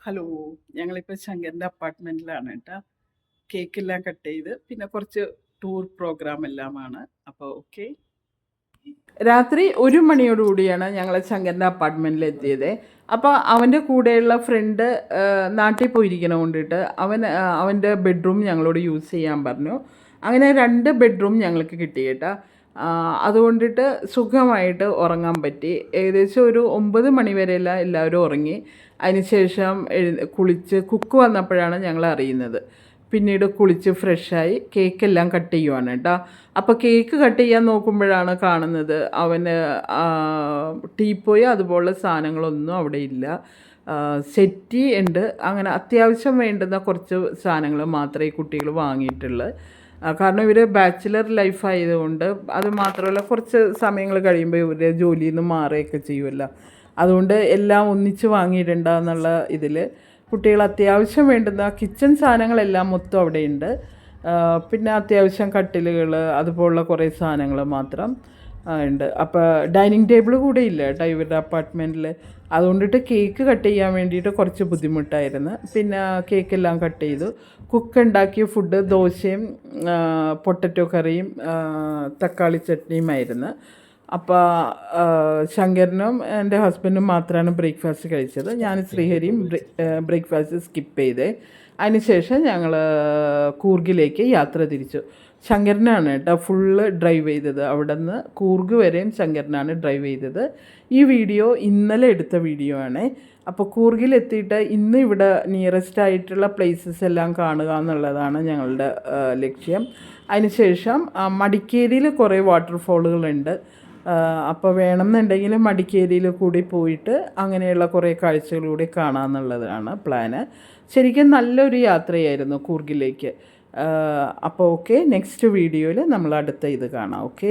Hello, ഞങ്ങളിപ്പോൾ ശങ്കറിൻ്റെ അപ്പാർട്ട്മെൻറ്റിലാണ് കേട്ടോ. കേക്കെല്ലാം cut ചെയ്ത് പിന്നെ കുറച്ച് ടൂർ പ്രോഗ്രാം എല്ലാമാണ്. അപ്പോൾ ഓക്കെ. രാത്രി 1 മണിയോടുകൂടിയാണ് ഞങ്ങൾ ശങ്കറിൻ്റെ അപ്പാർട്ട്മെൻറ്റിൽ എത്തിയത്. അപ്പോൾ അവൻ്റെ കൂടെയുള്ള ഫ്രണ്ട് നാട്ടിൽ പോയിരിക്കണ കൊണ്ടിട്ട് അവൻ്റെ ബെഡ്റൂം ഞങ്ങളോട് യൂസ് ചെയ്യാൻ പറഞ്ഞു. അങ്ങനെ 2 ബെഡ്റൂം ഞങ്ങൾക്ക് കിട്ടി കേട്ടോ. അതുകൊണ്ടിട്ട് സുഖമായിട്ട് ഉറങ്ങാൻ പറ്റി. ഏകദേശം ഒരു 9 മണി വരെയെല്ലാം എല്ലാവരും ഉറങ്ങി. അതിനുശേഷം കുളിച്ച് കുക്ക് വന്നപ്പോഴാണ് ഞങ്ങൾ അറിയുന്നത്. പിന്നീട് കുളിച്ച് ഫ്രഷായി കേക്കെല്ലാം കട്ട് ചെയ്യുവാണ് കേട്ടോ. അപ്പോൾ കേക്ക് കട്ട് ചെയ്യാൻ നോക്കുമ്പോഴാണ് കാണുന്നത് അവന് ടീപ്പോയി അതുപോലുള്ള സാധനങ്ങളൊന്നും അവിടെ ഇല്ല. സെറ്റി ഉണ്ട്. അങ്ങനെ അത്യാവശ്യം വേണ്ടുന്ന കുറച്ച് സാധനങ്ങൾ മാത്രമേ ഈ കുട്ടികൾ വാങ്ങിയിട്ടുള്ളൂ. കാരണം ഇവർ ബാച്ചിലർ ലൈഫ് ആയതുകൊണ്ട്, അത് മാത്രമല്ല കുറച്ച് സമയങ്ങൾ കഴിയുമ്പോൾ ഇവർ ജോലിയിൽ നിന്ന് മാറുകയൊക്കെ ചെയ്യുമല്ലോ. അതുകൊണ്ട് എല്ലാം ഒന്നിച്ച് വാങ്ങിയിട്ടുണ്ടെന്നുള്ള ഇതിൽ കുട്ടികൾ അത്യാവശ്യം വേണ്ടുന്ന കിച്ചൺ സാധനങ്ങളെല്ലാം മൊത്തം അവിടെയുണ്ട്. പിന്നെ അത്യാവശ്യം കട്ടിലുകൾ അതുപോലുള്ള കുറേ സാധനങ്ങൾ മാത്രം ഉണ്ട്. അപ്പോൾ ഡൈനിങ് ടേബിൾ കൂടെ ഇല്ല കേട്ടോ ഇവരുടെ അപ്പാർട്ട്മെൻറ്റിൽ. അതുകൊണ്ടിട്ട് കേക്ക് കട്ട് ചെയ്യാൻ വേണ്ടിയിട്ട് കുറച്ച് ബുദ്ധിമുട്ടായിരുന്നു. പിന്നെ കേക്കെല്ലാം കട്ട് ചെയ്തു. കുക്ക് ഉണ്ടാക്കിയ ഫുഡ് ദോശയും പൊട്ടറ്റോ കറിയും തക്കാളി ചട്നിയുമായിരുന്നു. അപ്പോൾ ശങ്കരനും എൻ്റെ ഹസ്ബൻഡും മാത്രമാണ് ബ്രേക്ക്ഫാസ്റ്റ് കഴിച്ചത്. ഞാൻ ശ്രീഹരിയും ബ്രേക്ക്ഫാസ്റ്റ് സ്കിപ്പ് ചെയ്തേ. അതിനുശേഷം ഞങ്ങൾ കൂർഗിലേക്ക് യാത്ര തിരിച്ചു. ശങ്കരനാണ് കേട്ടോ ഫുള്ള് ഡ്രൈവ് ചെയ്തത്. അവിടെ നിന്ന് കൂർഗ് വരെയും ശങ്കരനാണ് ഡ്രൈവ് ചെയ്തത്. ഈ വീഡിയോ ഇന്നലെ എടുത്ത വീഡിയോ ആണ്. അപ്പോൾ കൂർഗിലെത്തിയിട്ട് ഇന്ന് ഇവിടെ നിയറസ്റ്റ് ആയിട്ടുള്ള പ്ലേസസ് എല്ലാം കാണുക എന്നുള്ളതാണ് ഞങ്ങളുടെ ലക്ഷ്യം. അതിനുശേഷം മടിക്കേരിയിൽ കുറേ വാട്ടർഫോളുകളുണ്ട്. അപ്പോൾ വേണമെന്നുണ്ടെങ്കിൽ മടിക്കേരിയിൽ കൂടി പോയിട്ട് അങ്ങനെയുള്ള കുറേ കാഴ്ചകളൂടെ കാണാമെന്നുള്ളതാണ് പ്ലാന്. ശരിക്കും നല്ലൊരു യാത്രയായിരുന്നു കൂർഗിലേക്ക്. അപ്പോൾ ഓക്കെ, നെക്സ്റ്റ് വീഡിയോയിൽ നമ്മൾ അടുത്ത ഇത് കാണാം. ഓക്കെ.